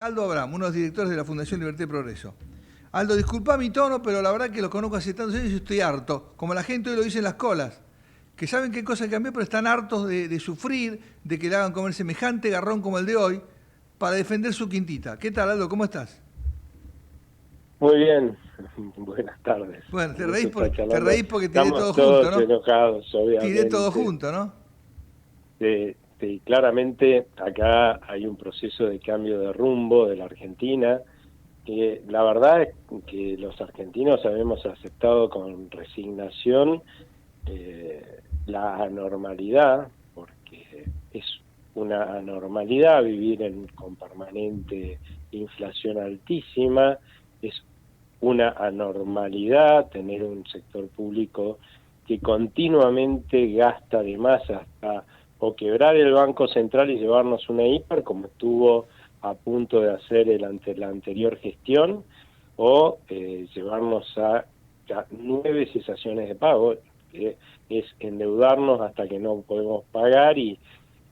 Aldo Abraham, uno de los directores de la Fundación Libertad y Progreso. Aldo, disculpa mi tono, pero la verdad que lo conozco hace tantos años y estoy harto. Como la gente hoy lo dice en las colas, que saben qué cosa cambió, pero están hartos de sufrir, de que le hagan comer semejante garrón como el de hoy, para defender su quintita. ¿Qué tal, Aldo? ¿Cómo estás? Muy bien, buenas tardes. Bueno, Un gusto estar te charlando. reís porque tiré Estamos todo junto, todos ¿no? enojados, Tiré todo obviamente. junto, ¿no? Claramente acá hay un proceso de cambio de rumbo de la Argentina, que la verdad es que los argentinos habíamos aceptado con resignación la anormalidad, porque es una anormalidad vivir con permanente inflación altísima, es una anormalidad tener un sector público que continuamente gasta de más hasta o quebrar el Banco Central y llevarnos una hiper, como estuvo a punto de hacer la anterior gestión, o llevarnos a 9 cesaciones de pago, que es endeudarnos hasta que no podemos pagar y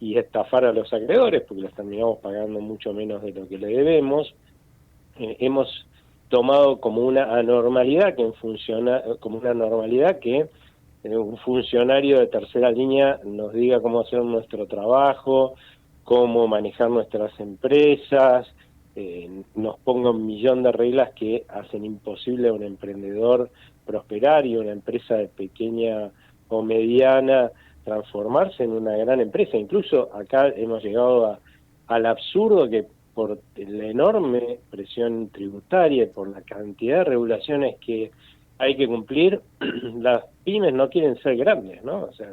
estafar a los acreedores, porque los terminamos pagando mucho menos de lo que le debemos. Hemos tomado como una anormalidad como una normalidad que un funcionario de tercera línea nos diga cómo hacer nuestro trabajo, cómo manejar nuestras empresas, nos ponga un millón de reglas que hacen imposible a un emprendedor prosperar y una empresa de pequeña o mediana transformarse en una gran empresa. Incluso acá hemos llegado al absurdo que por la enorme presión tributaria y por la cantidad de regulaciones que hay que cumplir, las pymes no quieren ser grandes, ¿no? O sea,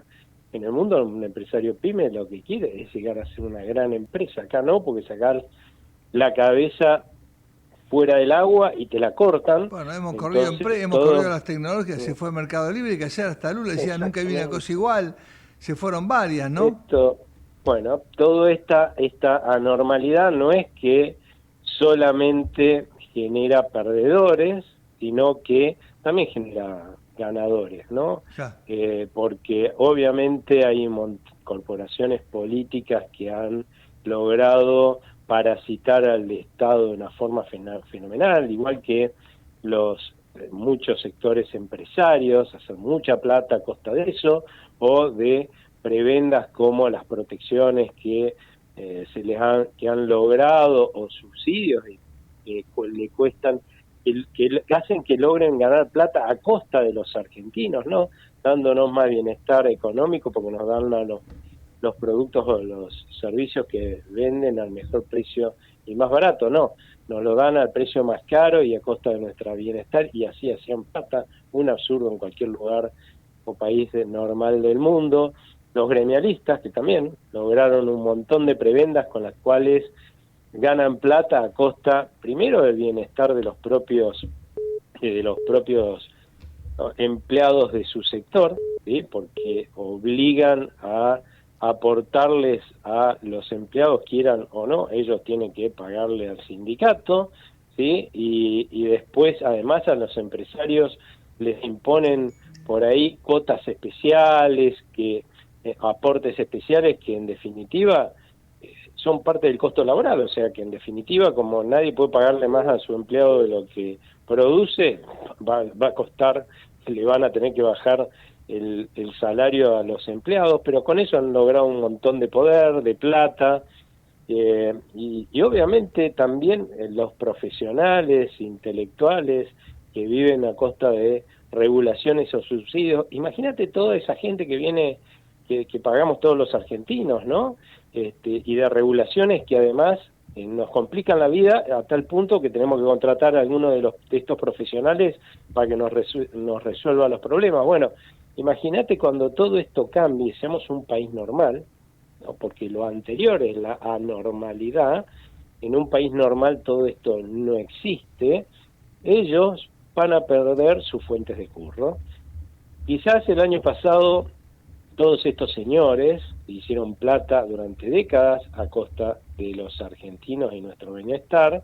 en el mundo un empresario pyme lo que quiere es llegar a ser una gran empresa. Acá no, porque sacar la cabeza fuera del agua y te la cortan. Bueno, Entonces hemos corrido a todo, las tecnológicas, se fue a Mercado Libre, que ayer hasta Lula decía nunca vi una cosa exactamente. igual, se fueron varias, ¿no? Esto, bueno, toda esta anormalidad no es que solamente genera perdedores, sino que también genera ganadores, ¿no? Ya. Porque obviamente hay corporaciones políticas que han logrado parasitar al Estado de una forma fenomenal, igual que los muchos sectores empresarios, hacer mucha plata a costa de eso, o de prebendas como las protecciones que que han logrado o subsidios que le cuestan que hacen que logren ganar plata a costa de los argentinos, ¿no? Dándonos más bienestar económico porque nos dan los productos o los servicios que venden al mejor precio y más barato, no, nos lo dan al precio más caro y a costa de nuestro bienestar y así hacían plata, un absurdo en cualquier lugar o país normal del mundo. Los gremialistas que también lograron un montón de prebendas con las cuales ganan plata a costa primero del bienestar de los propios ¿no? empleados de su sector, ¿sí? Porque obligan a aportarles a los empleados, quieran o no, ellos tienen que pagarle al sindicato, ¿sí? Y después además a los empresarios les imponen por ahí cuotas especiales, aportes especiales que en definitiva son parte del costo laboral, o sea que en definitiva como nadie puede pagarle más a su empleado de lo que produce, va a costar, le van a tener que bajar el salario a los empleados, pero con eso han logrado un montón de poder, de plata, y obviamente también los profesionales, intelectuales, que viven a costa de regulaciones o subsidios. Imagínate toda esa gente que viene, que pagamos todos los argentinos, ¿no? Y de regulaciones que además nos complican la vida a tal punto que tenemos que contratar a alguno de estos profesionales para que nos resuelva los problemas. Bueno, imagínate cuando todo esto cambie y seamos un país normal, ¿no? Porque lo anterior es la anormalidad, en un país normal todo esto no existe, ellos van a perder sus fuentes de curro. Quizás el año pasado todos estos señores hicieron plata durante décadas a costa de los argentinos y nuestro bienestar,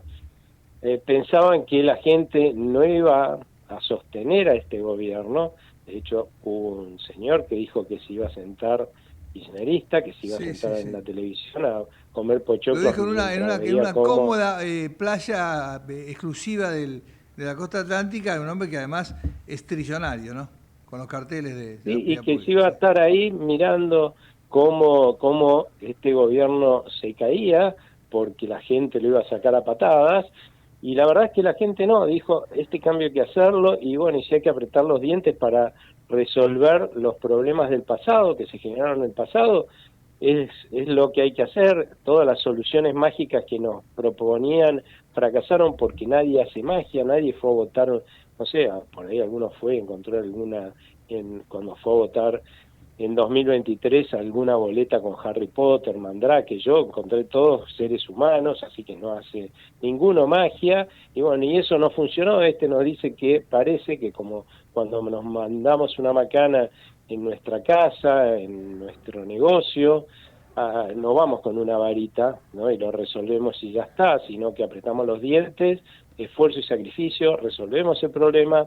pensaban que la gente no iba a sostener a este gobierno. De hecho, hubo un señor que dijo que se iba a sentar kirchnerista, que se iba a Sí, sentar sí, en sí. la televisión a comer Lo pochoclos dijo mientras en veía una cómo... cómoda playa exclusiva de la costa atlántica, de un hombre que además es trillonario, ¿no? Con los carteles de la Sí, y opinión que se pública, iba a sí. estar ahí mirando cómo este gobierno se caía, porque la gente lo iba a sacar a patadas, y la verdad es que la gente no, dijo, este cambio hay que hacerlo, y bueno, y si hay que apretar los dientes para resolver los problemas del pasado, que se generaron en el pasado, es lo que hay que hacer. Todas las soluciones mágicas que nos proponían fracasaron porque nadie hace magia, nadie fue a votar, no sé, por ahí alguno fue, encontró alguna cuando fue a votar en 2023 alguna boleta con Harry Potter, Mandrake, yo encontré todos seres humanos, así que no hace ninguno magia, y bueno, y eso no funcionó. Este nos dice que parece que como cuando nos mandamos una macana en nuestra casa, en nuestro negocio, no vamos con una varita, ¿no? Y lo resolvemos y ya está, sino que apretamos los dientes, esfuerzo y sacrificio, resolvemos el problema,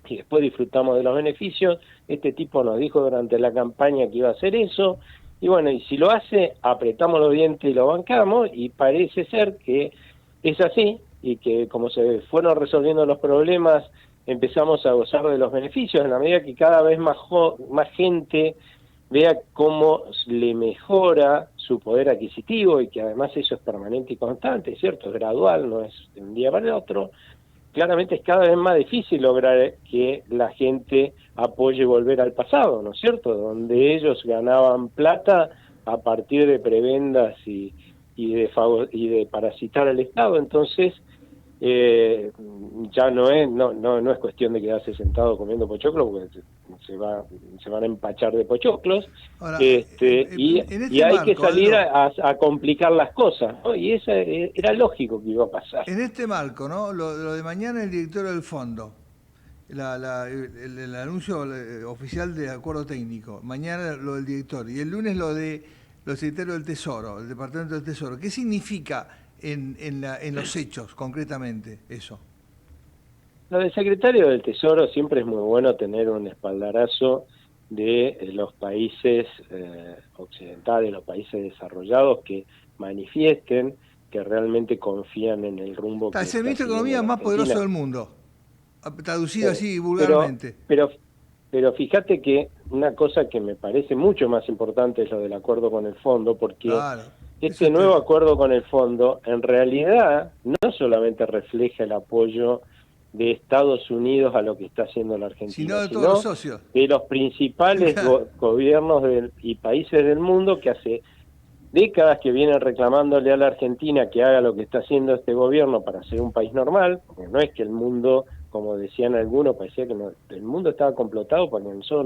y después disfrutamos de los beneficios. Este tipo nos dijo durante la campaña que iba a hacer eso, y bueno, y si lo hace, apretamos los dientes y lo bancamos, y parece ser que es así, y que como se fueron resolviendo los problemas, empezamos a gozar de los beneficios, en la medida que cada vez más gente vea cómo le mejora su poder adquisitivo, y que además eso es permanente y constante, ¿cierto? Es gradual, no es de un día para el otro. Claramente es cada vez más difícil lograr que la gente apoye volver al pasado, ¿no es cierto? Donde ellos ganaban plata a partir de prebendas y de parasitar al Estado. Entonces, ya no es cuestión de quedarse sentado comiendo pochoclos, porque se van a empachar de pochoclos, Ahora, en y este hay que marco, salir Aldo, a complicar las cosas, ¿no? Y eso era lógico que iba a pasar. en este marco, ¿no? Lo de mañana el directorio del fondo, el anuncio oficial de acuerdo técnico, mañana lo del director y el lunes lo de los secretarios del Tesoro, el Departamento del Tesoro. ¿Qué significa en los hechos concretamente eso? Lo del secretario del Tesoro siempre es muy bueno tener un espaldarazo de los países occidentales, los países desarrollados que manifiesten que realmente confían en el rumbo que Es el está ministro de siguiendo Economía la más poderoso Argentina. del mundo, traducido Bueno, así pero, vulgarmente. pero, pero fíjate que una cosa que me parece mucho más importante es lo del acuerdo con el fondo, porque Claro, eso este nuevo acuerdo con el fondo en realidad no solamente refleja el apoyo de Estados Unidos a lo que está haciendo la sino Argentina, de todos los sino socios. de los principales gobiernos y países del mundo que hace décadas que vienen reclamándole a la Argentina que haga lo que está haciendo este gobierno para ser un país normal, porque no es que el mundo, como decían algunos, parecía que el mundo estaba complotado para que nosotros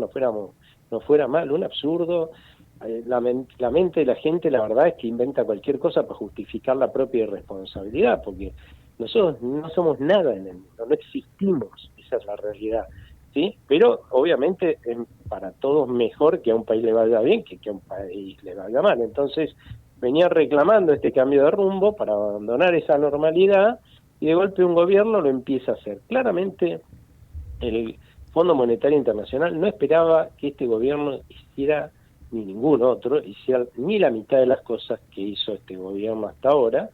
no fuera mal, un absurdo. La mente de la gente, la verdad es que inventa cualquier cosa para justificar la propia irresponsabilidad, porque nosotros no somos nada en el mundo, no existimos, esa es la realidad, ¿sí? Pero obviamente es para todos mejor que a un país le vaya bien que a un país le vaya mal. Entonces venía reclamando este cambio de rumbo para abandonar esa normalidad, y de golpe un gobierno lo empieza a hacer. Claramente el Fondo Monetario Internacional no esperaba que este gobierno hiciera, ni ningún otro, hiciera ni la mitad de las cosas que hizo este gobierno hasta ahora,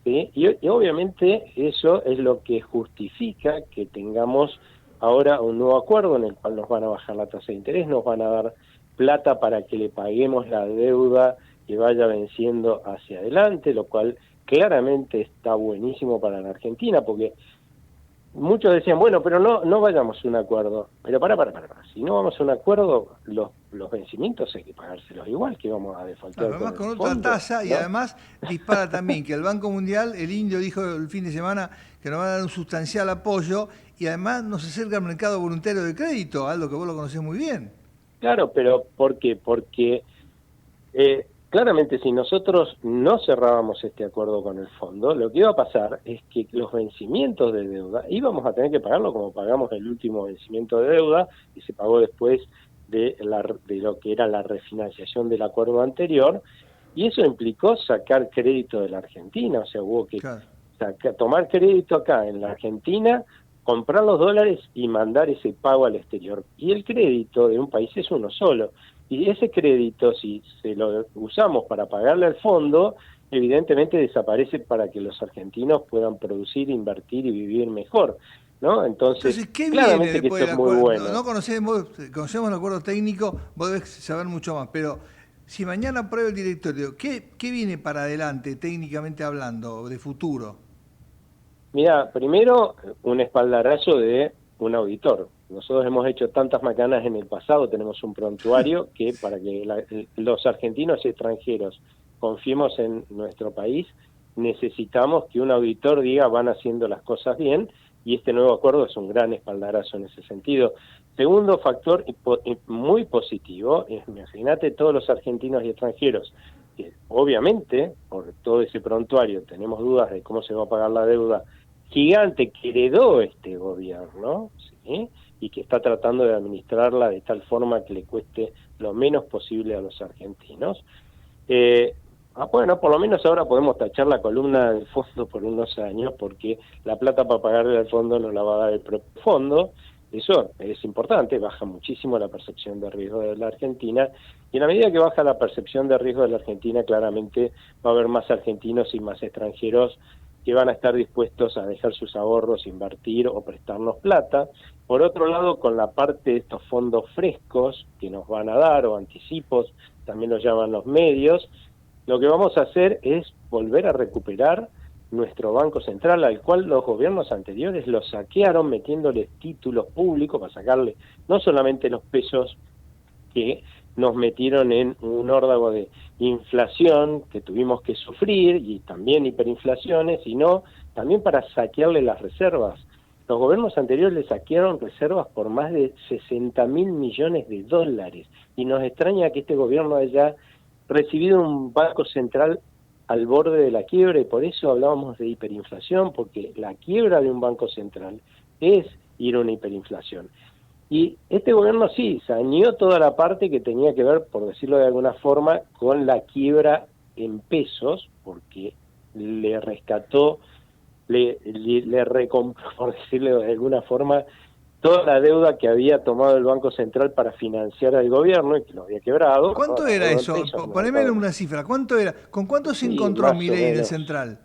¿sí? Y obviamente eso es lo que justifica que tengamos ahora un nuevo acuerdo en el cual nos van a bajar la tasa de interés, nos van a dar plata para que le paguemos la deuda que vaya venciendo hacia adelante, lo cual claramente está buenísimo para la Argentina, porque muchos decían, bueno, pero no vayamos a un acuerdo. Pero para. Si no vamos a un acuerdo, los vencimientos hay que pagárselos igual, que vamos a defaltear Además con con el otra fondo, tasa y ¿no? además dispara también que el Banco Mundial, el indio dijo el fin de semana que nos va a dar un sustancial apoyo y además nos acerca al mercado voluntario de crédito, algo que vos lo conocés muy bien. Claro, pero ¿por qué? Porque claramente si nosotros no cerrábamos este acuerdo con el fondo, lo que iba a pasar es que los vencimientos de deuda íbamos a tener que pagarlo como pagamos el último vencimiento de deuda, y se pagó después de lo que era la refinanciación del acuerdo anterior, y eso implicó sacar crédito de la Argentina, o sea, hubo que Claro. tomar crédito acá en la Argentina, comprar los dólares y mandar ese pago al exterior. Y el crédito de un país es uno solo. Y ese crédito, si se lo usamos para pagarle al fondo, evidentemente desaparece para que los argentinos puedan producir, invertir y vivir mejor, ¿no? Entonces, Entonces, ¿qué viene claramente que después esto del es muy acuerdo? No, bueno. no conocemos el acuerdo técnico, vos debés saber mucho más, pero si mañana aprueba el directorio, ¿qué viene para adelante, técnicamente hablando, de futuro? Mira, primero, un espaldarazo de un auditor. Nosotros hemos hecho tantas macanas en el pasado, tenemos un prontuario que para que los argentinos y extranjeros confiemos en nuestro país, necesitamos que un auditor diga van haciendo las cosas bien, y este nuevo acuerdo es un gran espaldarazo en ese sentido. Segundo factor muy positivo, imagínate todos los argentinos y extranjeros, que obviamente por todo ese prontuario tenemos dudas de cómo se va a pagar la deuda gigante que heredó este gobierno, ¿sí? Y que está tratando de administrarla de tal forma que le cueste lo menos posible a los argentinos. Bueno, por lo menos ahora podemos tachar la columna del fondo por unos años, porque la plata para pagarle al fondo no la va a dar el propio fondo. Eso es importante, baja muchísimo la percepción de riesgo de la Argentina, y en la medida que baja la percepción de riesgo de la Argentina, claramente va a haber más argentinos y más extranjeros que van a estar dispuestos a dejar sus ahorros, invertir o prestarnos plata. Por otro lado, con la parte de estos fondos frescos que nos van a dar, o anticipos, también los llaman los medios, lo que vamos a hacer es volver a recuperar nuestro Banco Central, al cual los gobiernos anteriores lo saquearon metiéndole títulos públicos para sacarle no solamente los pesos que nos metieron en un órdago de inflación que tuvimos que sufrir, y también hiperinflaciones, sino también para saquearle las reservas. Los gobiernos anteriores le saquearon reservas por más de 60.000 millones de dólares, y nos extraña que este gobierno haya recibido un Banco Central al borde de la quiebra, y por eso hablábamos de hiperinflación, porque la quiebra de un Banco Central es ir a una hiperinflación. Y este gobierno sí, saneó toda la parte que tenía que ver, por decirlo de alguna forma, con la quiebra en pesos, porque le rescató, le recompró, por decirlo de alguna forma, toda la deuda que había tomado el Banco Central para financiar al gobierno y que lo había quebrado, ¿no? ¿Cuánto La era deuda en eso? pesos, Poneme una cifra, ¿cuánto era? ¿Con cuánto se y encontró más o Milei en el menos. Central?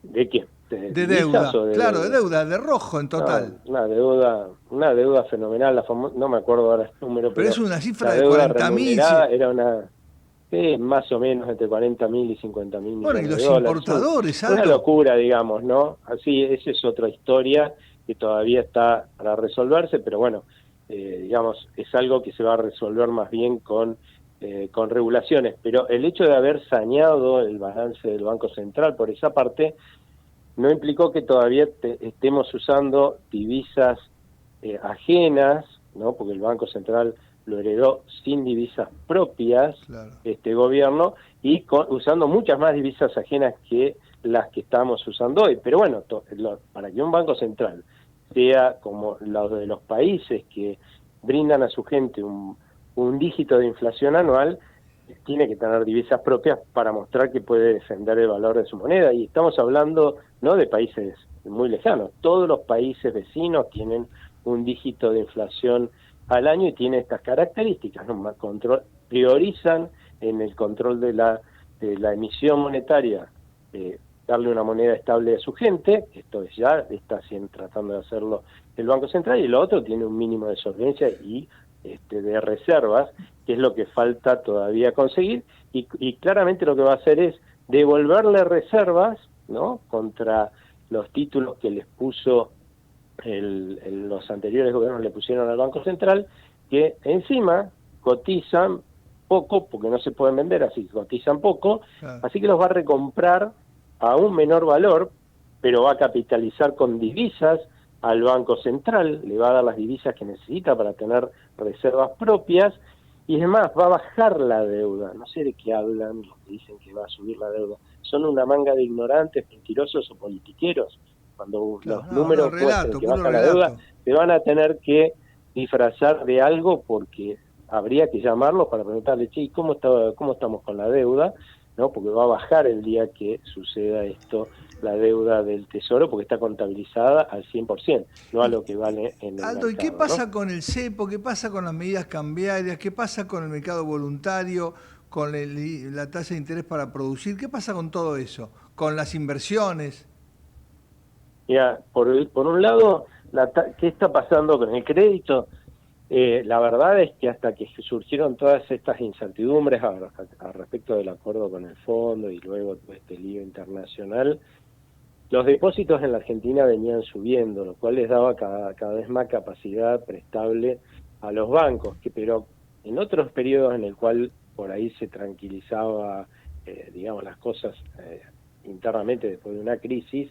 ¿De qué? ¿De De divisas deuda, o de claro, de deuda? deuda, de rojo en No, total. una deuda fenomenal, no me acuerdo ahora el número, Pero es pero una cifra la de deuda 40.000. remunerada era más o menos entre 40.000 y 50.000 Bueno, y millones de los dólares. importadores, Una Aldo. locura, digamos, ¿no? Así, esa es otra historia que todavía está para resolverse, pero bueno, digamos, es algo que se va a resolver más bien con regulaciones. Pero el hecho de haber saneado el balance del Banco Central por esa parte no implicó que todavía estemos usando divisas ajenas, ¿no? Porque el Banco Central lo heredó sin divisas propias, Claro. este gobierno, y usando muchas más divisas ajenas que las que estamos usando hoy. Pero bueno, para que un Banco Central sea como los de los países que brindan a su gente un dígito de inflación anual, tiene que tener divisas propias para mostrar que puede defender el valor de su moneda. Y estamos hablando no de países muy lejanos, todos los países vecinos tienen un dígito de inflación al año y tiene estas características, ¿no? Priorizan en el control de la emisión monetaria, darle una moneda estable a su gente, esto es ya está tratando de hacerlo el Banco Central, y lo otro tiene un mínimo de solvencia y de reservas, que es lo que falta todavía conseguir, y claramente lo que va a hacer es devolverle reservas, ¿no? Contra los títulos que les puso los anteriores gobiernos, le pusieron al Banco Central, que encima cotizan poco, porque no se pueden vender, así que cotizan poco, Claro. así que los va a recomprar a un menor valor, pero va a capitalizar con divisas al Banco Central, le va a dar las divisas que necesita para tener reservas propias, y es más, va a bajar la deuda. No sé de qué hablan los que dicen que va a subir la deuda. Son una manga de ignorantes, mentirosos o politiqueros. Cuando Claro, los no, números muestren relato, que puro baja la deuda, relato. se van a tener que disfrazar de algo, porque habría que llamarlos para preguntarle, che, ¿cómo estamos con la deuda? ¿no? Porque va a bajar el día que suceda esto, la deuda del Tesoro, porque está contabilizada al 100%, no a lo que vale en el Aldo, ¿y qué mercado, ¿no? pasa con el cepo? ¿Qué pasa con las medidas cambiarias? ¿Qué pasa con el mercado voluntario? ¿Con la tasa de interés para producir? ¿Qué pasa con todo eso? ¿Con las inversiones? Mira, por un lado, ¿qué está pasando con el crédito? La verdad es que hasta que surgieron todas estas incertidumbres a respecto del acuerdo con el fondo y luego todo este lío internacional, los depósitos en la Argentina venían subiendo, lo cual les daba cada vez más capacidad prestable a los bancos, pero en otros periodos en el cual por ahí se tranquilizaba, digamos, las cosas internamente después de una crisis,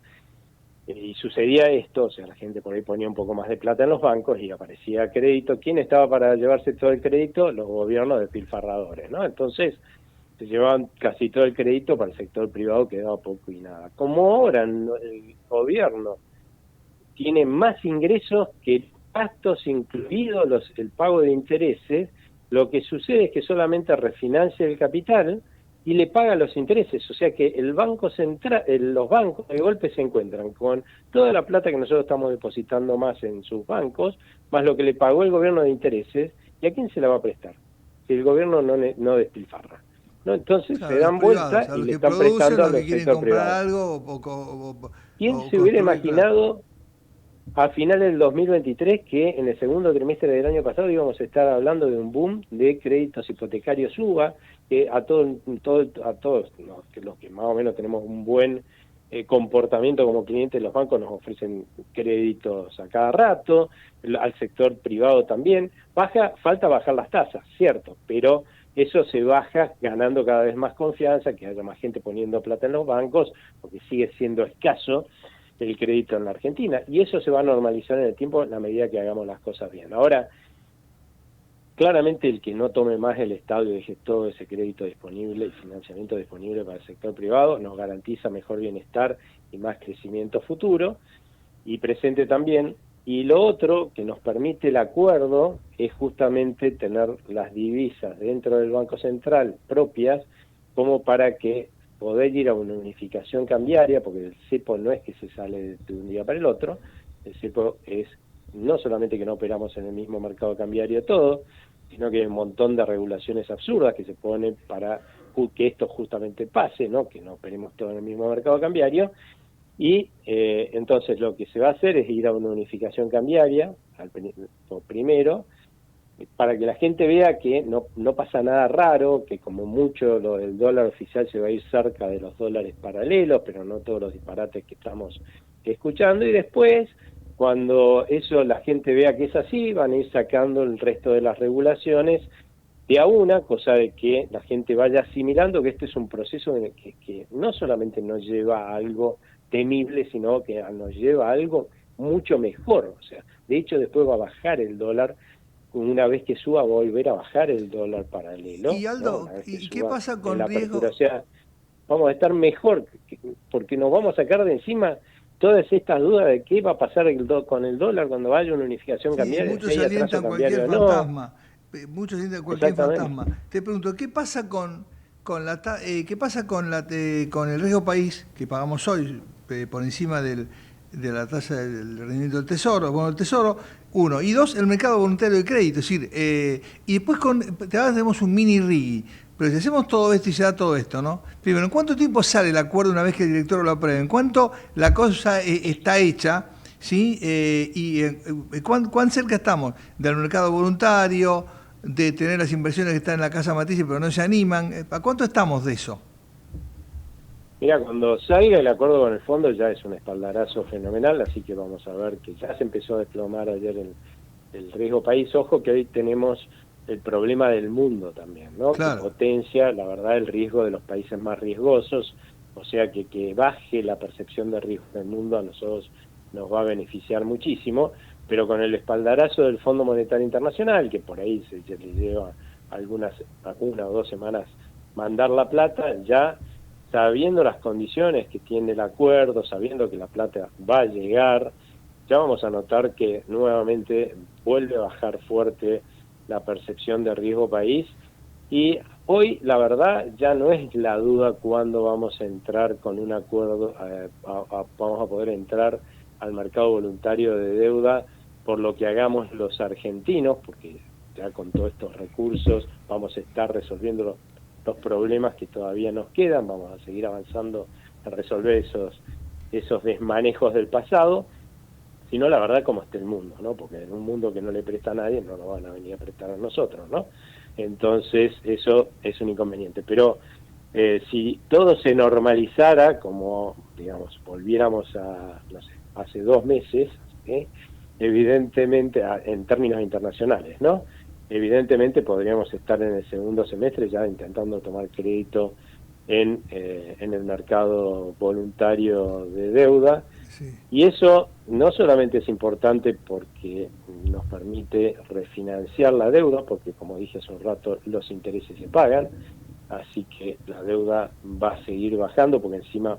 y sucedía esto, o sea, la gente por ahí ponía un poco más de plata en los bancos y aparecía crédito. ¿Quién estaba para llevarse todo el crédito? Los gobiernos despilfarradores, ¿no? Entonces, se llevaban casi todo el crédito para el sector privado, quedaba poco y nada. Como ahora el gobierno tiene más ingresos que gastos, incluidos el pago de intereses, lo que sucede es que solamente refinancia el capital y le paga los intereses, o sea que el Banco Central, los bancos de golpe se encuentran con toda la plata que nosotros estamos depositando más en sus bancos, más lo que le pagó el gobierno de intereses, ¿y a quién se la va a prestar? Si el gobierno no despilfarra, ¿no? Entonces Claro, se los dan privados, vuelta a y los le que están producen, prestando los al que quieren sector comprar privado. algo ¿Quién o se hubiera construir, claro. imaginado a finales del 2023 que en el segundo trimestre del año pasado íbamos a estar hablando de un boom de créditos hipotecarios UBA, que a todos los que más o menos tenemos un buen comportamiento como clientes, los bancos nos ofrecen créditos a cada rato, al sector privado también. Falta bajar las tasas, cierto, pero eso se baja ganando cada vez más confianza, que haya más gente poniendo plata en los bancos, porque sigue siendo escaso el crédito en la Argentina, y eso se va a normalizar en el tiempo en la medida que hagamos las cosas bien. Ahora, claramente el que no tome más el Estado y deje todo ese crédito disponible y financiamiento disponible para el sector privado nos garantiza mejor bienestar y más crecimiento futuro y presente también. Y lo otro que nos permite el acuerdo es justamente tener las divisas dentro del Banco Central propias como para que poder ir a una unificación cambiaria, porque el cepo no es que se sale de un día para el otro, el cepo es no solamente que no operamos en el mismo mercado cambiario todo, sino que hay un montón de regulaciones absurdas que se ponen para que esto justamente pase, ¿no? Que no operemos todo en el mismo mercado cambiario, y entonces lo que se va a hacer es ir a una unificación cambiaria, primero, para que la gente vea que no pasa nada raro, que como mucho el dólar oficial se va a ir cerca de los dólares paralelos, pero no todos los disparates que estamos escuchando, y después, cuando eso la gente vea que es así, van a ir sacando el resto de las regulaciones de a una, cosa de que la gente vaya asimilando que este es un proceso que no solamente nos lleva a algo temible, sino que nos lleva a algo mucho mejor. O sea, de hecho después va a bajar el dólar, una vez que suba va a volver a bajar el dólar paralelo, Y ¿no? Aldo, Una vez que ¿y qué suba pasa en con la apertura, riesgo? o sea, vamos a estar mejor, porque nos vamos a sacar de encima todas estas dudas de qué va a pasar con el dólar cuando haya una unificación Sí, cambiaria, si muchos hay atraso alientan cualquier cambiario o no. fantasma. Muchos alientan cualquier Exactamente. fantasma. Te pregunto, ¿qué pasa qué pasa con el riesgo país que pagamos hoy por encima de la tasa del rendimiento del Tesoro? Bueno, el Tesoro, uno. Y dos, el mercado voluntario de crédito. Es decir, y después tenemos un mini RIGI. Pero si hacemos todo esto y se da todo esto, ¿no? Primero, ¿en cuánto tiempo sale el acuerdo una vez que el director lo apruebe? ¿En cuánto la cosa está hecha? ¿Sí? ¿Cuán cerca estamos del mercado voluntario, de tener las inversiones que están en la casa matriz pero no se animan? ¿A cuánto estamos de eso? Mira, cuando salga el acuerdo con el fondo ya es un espaldarazo fenomenal, así que vamos a ver que ya se empezó a desplomar ayer el riesgo país. Ojo que hoy tenemos el problema del mundo también, ¿no? Que Claro. potencia, la verdad, el riesgo de los países más riesgosos, o sea que baje la percepción de riesgo del mundo a nosotros nos va a beneficiar muchísimo, pero con el espaldarazo del Fondo Monetario Internacional, que por ahí se le lleva una o 2 semanas mandar la plata, ya sabiendo las condiciones que tiene el acuerdo, sabiendo que la plata va a llegar, ya vamos a notar que nuevamente vuelve a bajar fuerte la percepción de riesgo país, Y hoy, la verdad, ya no es la duda cuándo vamos a entrar con un acuerdo, vamos a poder entrar al mercado voluntario de deuda por lo que hagamos los argentinos, porque ya con todos estos recursos vamos a estar resolviendo los problemas que todavía nos quedan, vamos a seguir avanzando a resolver esos desmanejos del pasado, sino la verdad como está el mundo, ¿no? Porque en un mundo que no le presta a nadie, no nos van a venir a prestar a nosotros, ¿no? Entonces eso es un inconveniente. Pero si todo se normalizara, como, digamos, volviéramos a, no sé, hace 2 meses, evidentemente, en términos internacionales, ¿no? Evidentemente podríamos estar en el segundo semestre ya intentando tomar crédito en el mercado voluntario de deuda. Sí. Y eso no solamente es importante porque nos permite refinanciar la deuda, porque como dije hace un rato, los intereses se pagan, así que la deuda va a seguir bajando, porque encima,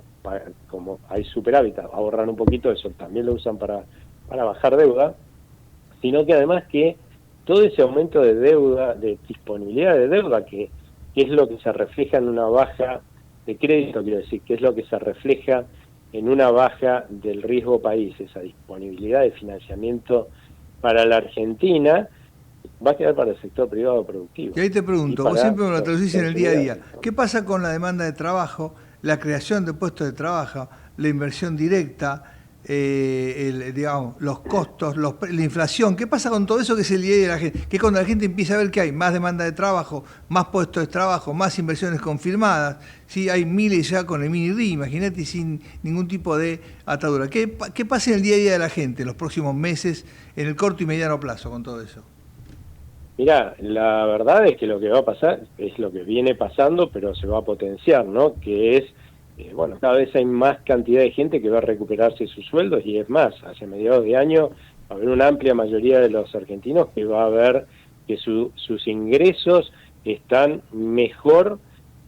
como hay superávit, ahorran un poquito, eso también lo usan para bajar deuda, sino que además que todo ese aumento de deuda, de disponibilidad de deuda, que es lo que se refleja en una baja de crédito, quiero decir, que es lo que se refleja en una baja del riesgo país, esa disponibilidad de financiamiento para la Argentina, va a quedar para el sector privado productivo. Y ahí te pregunto, vos siempre me lo traducís en el día a día, ¿qué pasa con la demanda de trabajo, la creación de puestos de trabajo, la inversión directa, digamos, los costos, la inflación? ¿Qué pasa con todo eso que es el día a día de la gente? Que cuando la gente empieza a ver que hay más demanda de trabajo, más puestos de trabajo, más inversiones confirmadas, ¿sí? Hay miles ya con el mini-RI, imagínate, sin ningún tipo de atadura. ¿Qué pasa en el día a día de la gente en los próximos meses, en el corto y mediano plazo con todo eso? Mirá, la verdad es que lo que va a pasar es lo que viene pasando, pero se va a potenciar, ¿no? Que es, bueno, cada vez hay más cantidad de gente que va a recuperarse sus sueldos, y es más, hacia mediados de año va a haber una amplia mayoría de los argentinos que va a ver que sus ingresos están mejor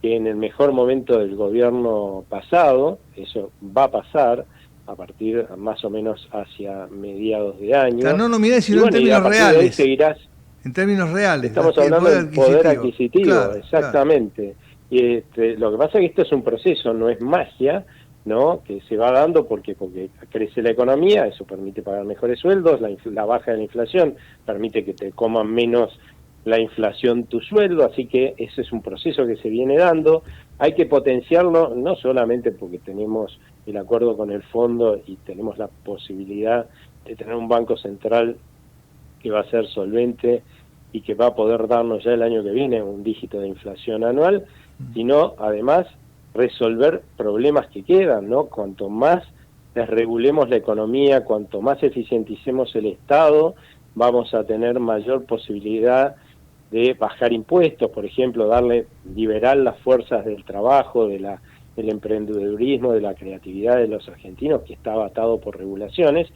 que en el mejor momento del gobierno pasado. Eso va a pasar a partir más o menos hacia mediados de año. O sea, no nominales, sino en términos reales. Seguirás. En términos reales. Estamos hablando del poder adquisitivo, claro, exactamente. Claro. Y lo que pasa es que esto es un proceso, no es magia, ¿no? Que se va dando porque crece la economía, eso permite pagar mejores sueldos, la baja de la inflación permite que te coman menos la inflación tu sueldo, así que ese es un proceso que se viene dando. Hay que potenciarlo, no solamente porque tenemos el acuerdo con el fondo y tenemos la posibilidad de tener un banco central que va a ser solvente y que va a poder darnos ya el año que viene un dígito de inflación anual, sino además resolver problemas que quedan, ¿no? Cuanto más desregulemos la economía, cuanto más eficienticemos el Estado, vamos a tener mayor posibilidad de bajar impuestos, por ejemplo, liberar las fuerzas del trabajo, del emprendedurismo, de la creatividad de los argentinos, que estaba atado por regulaciones.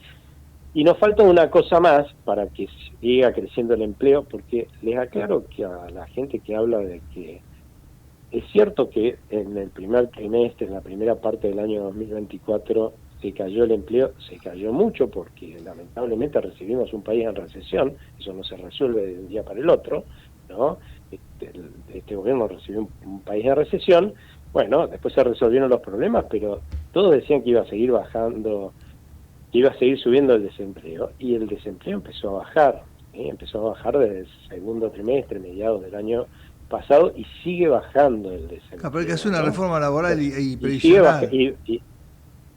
Y nos falta una cosa más para que siga creciendo el empleo, porque les aclaro que a la gente que habla de que es cierto que en el primer trimestre, en la primera parte del año 2024, se cayó el empleo, se cayó mucho porque lamentablemente recibimos un país en recesión, eso no se resuelve de un día para el otro, ¿no? Este gobierno recibió un país en recesión, bueno, después se resolvieron los problemas, pero todos decían que iba a seguir bajando, iba a seguir subiendo el desempleo, y el desempleo empezó a bajar, empezó a bajar desde el segundo trimestre, mediados del año pasado, y sigue bajando el desempleo. Pero hay que hacer una reforma laboral y previsional.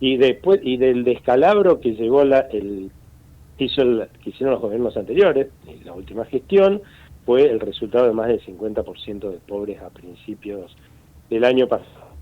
Y después, y del descalabro que llegó que hicieron los gobiernos anteriores, en la última gestión, fue el resultado de más del 50% de pobres a principios del año pasado.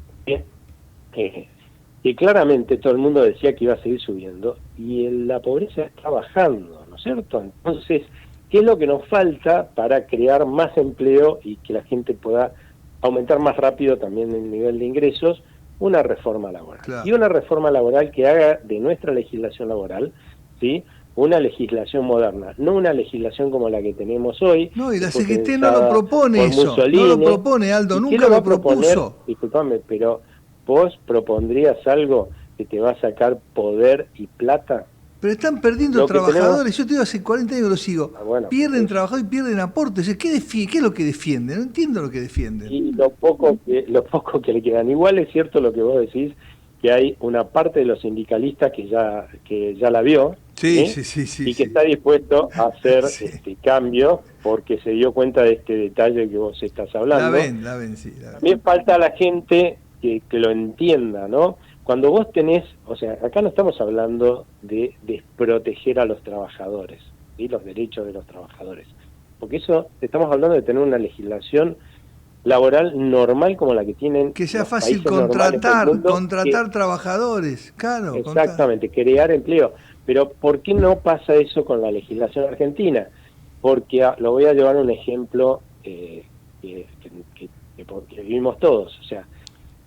Que claramente todo el mundo decía que iba a seguir subiendo, y la pobreza está bajando, ¿no es cierto? Entonces, ¿qué es lo que nos falta para crear más empleo y que la gente pueda aumentar más rápido también el nivel de ingresos? Una reforma laboral. Claro. Y una reforma laboral que haga de nuestra legislación laboral, ¿sí?, una legislación moderna, no una legislación como la que tenemos hoy. No, y la CGT no lo propone eso, Mussolini. No lo propone, Aldo, nunca lo propuso. Disculpame, pero ¿vos propondrías algo que te va a sacar poder y plata? Pero están perdiendo Lo que trabajadores, tenemos... yo te digo, hace 40 años que lo sigo, bueno, pierden trabajadores y pierden aportes. ¿Qué es lo que defienden? No entiendo lo que defienden. y lo poco que le quedan. Igual es cierto lo que vos decís, que hay una parte de los sindicalistas que ya la vio, Sí, ¿sí? sí, sí, sí, Y que sí. está dispuesto a hacer Sí. cambio porque se dio cuenta de este detalle que vos estás hablando. La ven, sí, la ven. También falta la gente que lo entienda, ¿no? Cuando vos tenés, o sea, acá no estamos hablando de desproteger a los trabajadores, ¿sí? Los derechos de los trabajadores, porque eso, estamos hablando de tener una legislación laboral normal como la que tienen Que sea los fácil países normales del mundo, contratar trabajadores, claro. exactamente, crear empleo. Pero ¿por qué no pasa eso con la legislación argentina? Porque lo voy a llevar a un ejemplo que vivimos todos, o sea,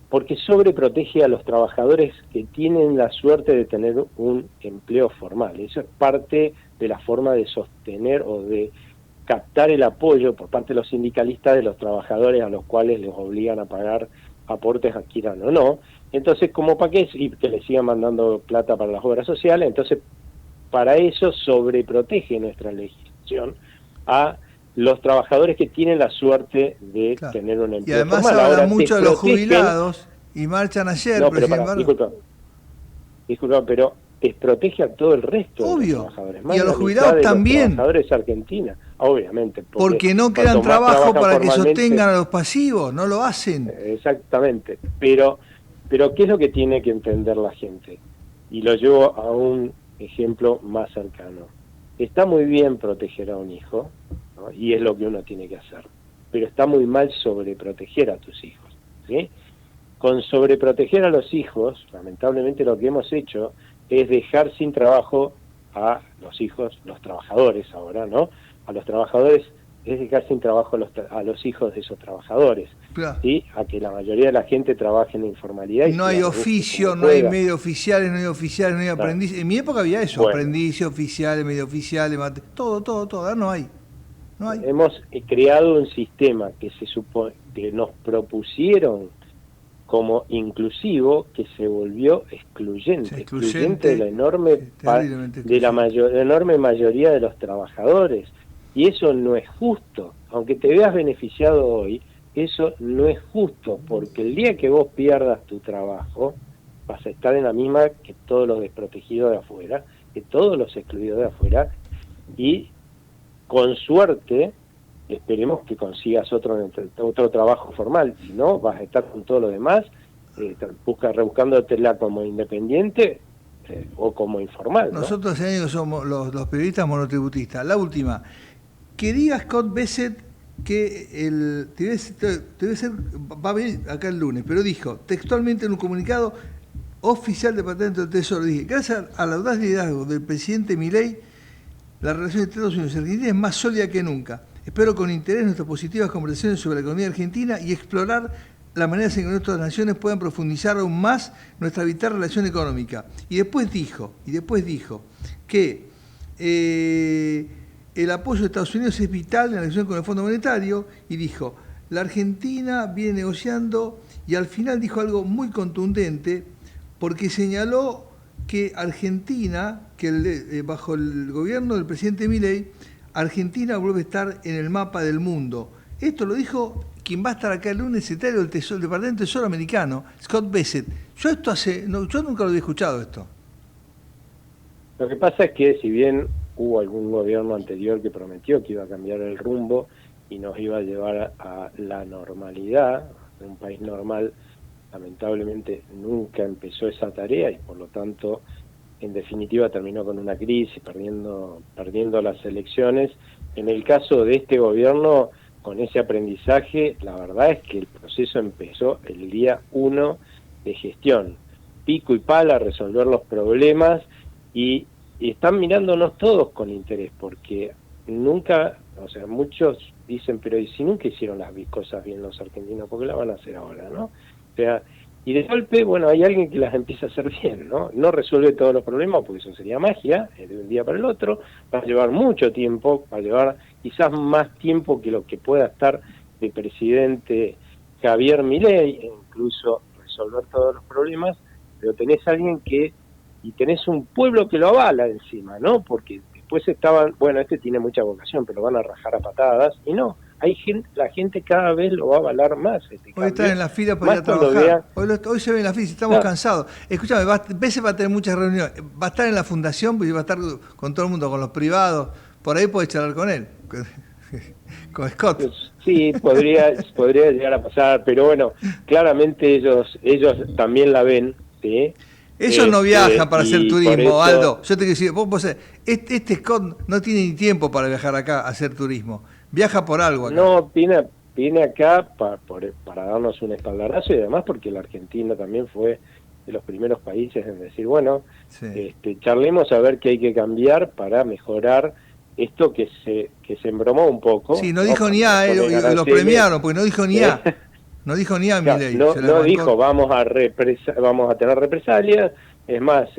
porque sobreprotege a los trabajadores que tienen la suerte de tener un empleo formal. Eso es parte de la forma de sostener o de captar el apoyo por parte de los sindicalistas de los trabajadores a los cuales les obligan a pagar aportes, quieran o no. Entonces, ¿cómo para qué? Y que les sigan mandando plata para las obras sociales. Entonces, para eso sobreprotege nuestra legislación a los trabajadores que tienen la suerte de tener un empleo y además formal. hablan Ahora, mucho de los jubilados y marchan ayer, no, pero pero sin embargo... disculpa, pero desprotege a todo el resto de los Obvio, trabajadores. y a los jubilados de también. Los trabajadores argentinos, obviamente. Porque no crean trabajo para que sostengan a los pasivos, no lo hacen. Exactamente, pero ¿qué es lo que tiene que entender la gente? Y lo llevo a un ejemplo más cercano. Está muy bien proteger a un hijo, ¿no? Y es lo que uno tiene que hacer, pero está muy mal sobreproteger a tus hijos, ¿sí? Con sobreproteger a los hijos, lamentablemente lo que hemos hecho es dejar sin trabajo a los hijos, los trabajadores ahora, ¿no? A los trabajadores es dejar sin trabajo a los hijos de esos trabajadores, claro. ¿Sí? A que la mayoría de la gente trabaje en la informalidad. Y no hay oficio, no hay medio oficiales, no hay oficiales, no hay aprendices. En mi época había eso, bueno, aprendices, oficiales, medio oficiales, todo, ahora no hay. No hay. Hemos creado un sistema que se supone que nos propusieron como inclusivo, que se volvió excluyente de la enorme enorme mayoría de los trabajadores. Y eso no es justo. Aunque te veas beneficiado hoy, eso no es justo, porque el día que vos pierdas tu trabajo, vas a estar en la misma que todos los desprotegidos de afuera, que todos los excluidos de afuera, y con suerte esperemos que consigas otro trabajo formal. Si no, vas a estar con todo lo demás, rebuscándotela como independiente o como informal, ¿no? Nosotros somos los periodistas monotributistas. La última, que diga Scott Bessent que va a venir acá el lunes, pero dijo textualmente en un comunicado oficial del Departamento del Tesoro, dije, gracias al audaz liderazgo del presidente Milei, la relación entre Estados Unidos y Argentina es más sólida que nunca. Espero con interés nuestras positivas conversaciones sobre la economía argentina y explorar las maneras en que nuestras naciones puedan profundizar aún más nuestra vital relación económica. Y después dijo que el apoyo de Estados Unidos es vital en la relación con el Fondo Monetario, y dijo, la Argentina viene negociando, y al final dijo algo muy contundente, porque señaló que Argentina, bajo el gobierno del presidente Milei, Argentina vuelve a estar en el mapa del mundo. Esto lo dijo quien va a estar acá el lunes, secretario del Departamento del Tesoro americano, Scott Bessent. Yo nunca lo había escuchado esto. Lo que pasa es que si bien hubo algún gobierno anterior que prometió que iba a cambiar el rumbo y nos iba a llevar a la normalidad, un país normal, lamentablemente nunca empezó esa tarea y por lo tanto en definitiva terminó con una crisis, perdiendo las elecciones. En el caso de este gobierno, con ese aprendizaje, la verdad es que el proceso empezó el día 1 de gestión, pico y pala a resolver los problemas, y están mirándonos todos con interés, porque nunca, o sea, muchos dicen, pero ¿y si nunca hicieron las cosas bien los argentinos? ¿Por qué la van a hacer ahora, no? O sea, y de golpe, bueno, hay alguien que las empieza a hacer bien, ¿no? No resuelve todos los problemas, porque eso sería magia, de un día para el otro, va a llevar mucho tiempo, va a llevar quizás más tiempo que lo que pueda estar de presidente Javier Milei, e incluso resolver todos los problemas, pero tenés a alguien que y tenés un pueblo que lo avala encima, ¿no? Porque después estaban, bueno, este tiene mucha vocación, pero lo van a rajar a patadas, y no, hay gente, la gente cada vez lo va a avalar más. Hoy están en la fila para ir más a cuando trabajar. vean, Hoy se ve en la fila, estamos cansados. Escúchame, veces va a tener muchas reuniones. Va a estar en la fundación, porque va a estar con todo el mundo, con los privados. Por ahí podés charlar con él, con Scott. pues, sí, podría llegar a pasar, pero bueno, claramente ellos también la ven, ¿sí? Ellos no viajan para hacer turismo, eso, Aldo. Yo te quiero decir, vos este Scott no tiene ni tiempo para viajar acá a hacer turismo. Viaja por algo acá. No, viene acá para darnos un espaldarazo, y además porque la Argentina también fue de los primeros países en decir, bueno, Sí. Charlemos a ver qué hay que cambiar para mejorar esto que se embromó un poco. Sí, no dijo ni A, lo premiaron, porque no dijo ni A. No dijo ni A Milei. No dijo, vamos a tener represalias. Es más,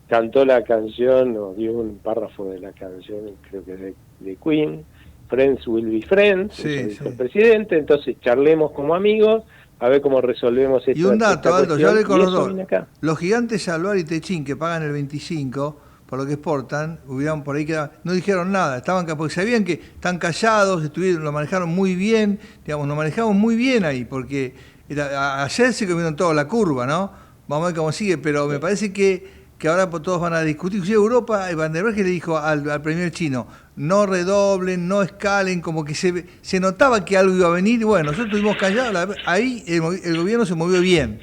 cantó la canción, o dio un párrafo de la canción, creo que es de Queen, Friends will be friends, Sí, eso dijo sí. el presidente. Entonces charlemos como amigos, a ver cómo resolvemos esta Y un dato, Aldo, yo hablé con los dos. Acá. Los gigantes Alvar y Techín, que pagan el 25 por lo que exportan, hubieran por ahí quedado, no dijeron nada, porque sabían que están callados, lo manejaron muy bien, digamos, lo manejamos muy bien ahí, porque ayer se comieron toda la curva, ¿no? Vamos a ver cómo sigue, pero me parece que ahora todos van a discutir. Inclusive Europa, Van der Berg le dijo al premier chino, no redoblen, no escalen, como que se notaba que algo iba a venir, y bueno, nosotros estuvimos callados, ahí el gobierno se movió bien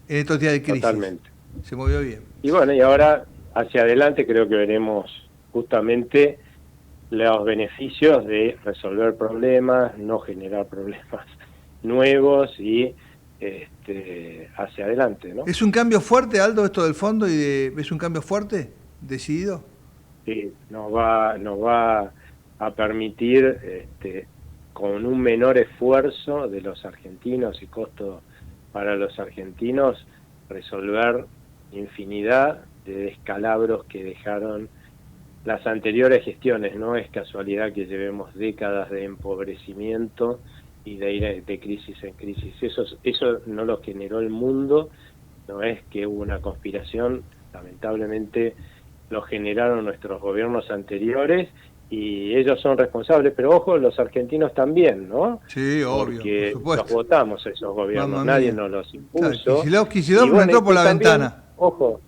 en estos días de crisis. Totalmente. Se movió bien. Y bueno, y ahora hacia adelante creo que veremos justamente los beneficios de resolver problemas, no generar problemas nuevos y hacia adelante, ¿no? ¿Es un cambio fuerte, Aldo, esto del fondo? ¿Es un cambio fuerte, decidido? Sí, nos va a permitir, con un menor esfuerzo de los argentinos y costo para los argentinos, resolver infinidad de descalabros que dejaron las anteriores gestiones. No es casualidad que llevemos décadas de empobrecimiento y de ir de crisis en crisis. Eso no lo generó el mundo, no es que hubo una conspiración, lamentablemente lo generaron nuestros gobiernos anteriores y ellos son responsables, pero ojo, los argentinos también, ¿no? Sí, obvio, porque por supuesto. los votamos a esos gobiernos, nadie nos los impuso. Claro, Kicillof no entró por la ventana. Ojo,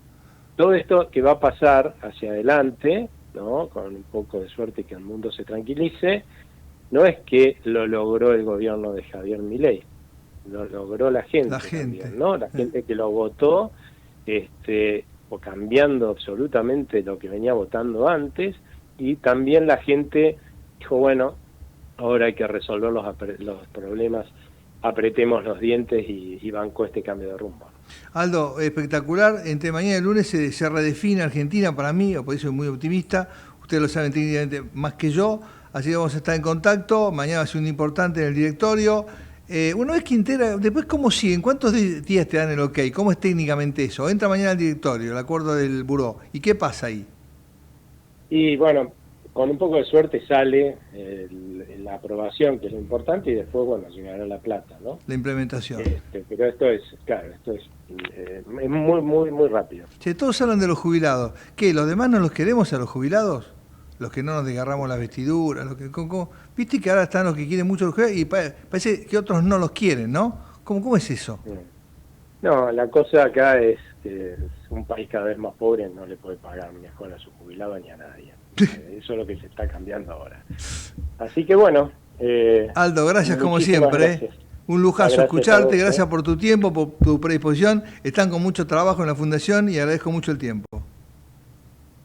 todo esto que va a pasar hacia adelante, ¿no? Con un poco de suerte que el mundo se tranquilice, no es que lo logró el gobierno de Javier Milei, lo logró la gente. También, ¿no? La gente que lo votó, o cambiando absolutamente lo que venía votando antes, y también la gente dijo, bueno, ahora hay que resolver los problemas, apretemos los dientes y bancó este cambio de rumbo. Aldo, espectacular. Entre mañana y el lunes se redefine Argentina para mí, o por eso soy muy optimista. Ustedes lo saben técnicamente más que yo, así que vamos a estar en contacto. Mañana va a ser un importante en el directorio. Una vez que integra, después ¿cómo siguen? ¿Cuántos días te dan el ok? ¿Cómo es técnicamente eso? Entra mañana al directorio, el acuerdo del buró. ¿Y qué pasa ahí? Y bueno, con un poco de suerte sale la aprobación, que es lo importante, y después, bueno, llegará la plata, ¿no? La implementación. Pero esto es muy, muy, muy rápido. Che, todos hablan de los jubilados. ¿Qué? ¿Los demás no los queremos a los jubilados? Los que no nos desgarramos las vestiduras, viste que ahora están los que quieren mucho los jubilados y parece que otros no los quieren, ¿no? ¿Cómo es eso? No, la cosa acá es que es un país cada vez más pobre, no le puede pagar mejor a su jubilado ni a nadie. Eso es lo que se está cambiando ahora. Así que bueno. Aldo, gracias como siempre. Gracias. Un lujazo Gracias escucharte, gracias por tu tiempo, por tu predisposición. Están con mucho trabajo en la Fundación y agradezco mucho el tiempo.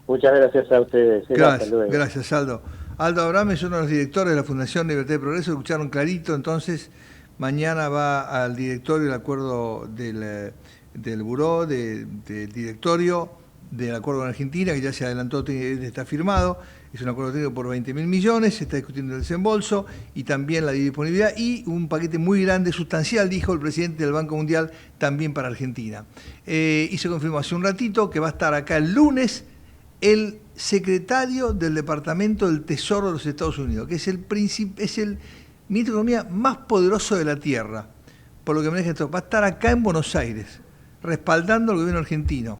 Muchas gracias a ustedes. Gracias, Aldo. Aldo Abraham es uno de los directores de la Fundación Libertad y Progreso, escucharon clarito, entonces mañana va al directorio el acuerdo del buró, del directorio, del acuerdo con Argentina, que ya se adelantó, está firmado. Es un acuerdo técnico por 20.000 millones, se está discutiendo el desembolso y también la disponibilidad y un paquete muy grande, sustancial, dijo el presidente del Banco Mundial, también para Argentina. Y se confirmó hace un ratito que va a estar acá el lunes el secretario del Departamento del Tesoro de los Estados Unidos, que es el ministro de Economía más poderoso de la Tierra, por lo que maneja esto. Va a estar acá en Buenos Aires, respaldando al gobierno argentino.